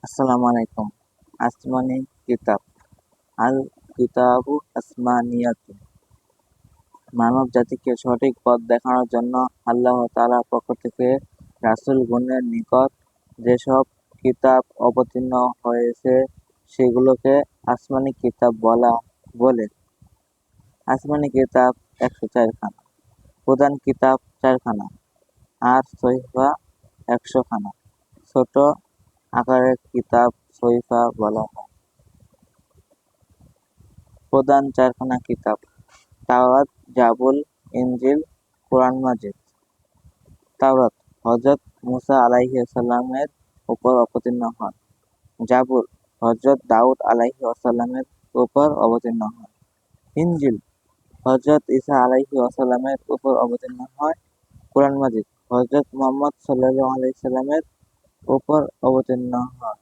আসসালামু আলাইকুম। আসমানি কিতাব। আল কিতাবু আসমানিয়াতু। মানব জাতিকে সঠিক পথ দেখানোর জন্য আল্লাহ তাআলার পক্ষ থেকে রাসূলগণের নিকট যেসব কিতাব অবতীর্ণ হয়েছে সেগুলোকে আসমানি কিতাব বলে। আসমানি কিতাব ১০৪ খানা, প্রধান কিতাব ৪ খানা, আর সহিফা ১০০ খানা। ছোট আকারের কিতাব সহিফা বলা হয়। প্রধান ৪ খানা কিতাব: তাওরাত, জাবুর, ইনজিল, কোরআন মাজিদ। তাওরাত হযরত মুসা আলাইহিসসালামের উপর অবতীর্ণ হয়। জাবুর হযরত দাউদ আলাইহিসসালামের উপর অবতীর্ণ হয়। ইনজিল হযরত ঈসা আলাইহিসসালামের উপর অবতীর্ণ হয়। কোরআন মাজিদ হযরত মুহাম্মদ সাল্লাল্লাহু আলাইহি সাল্লামের উপর অবতীর্ণ হয়।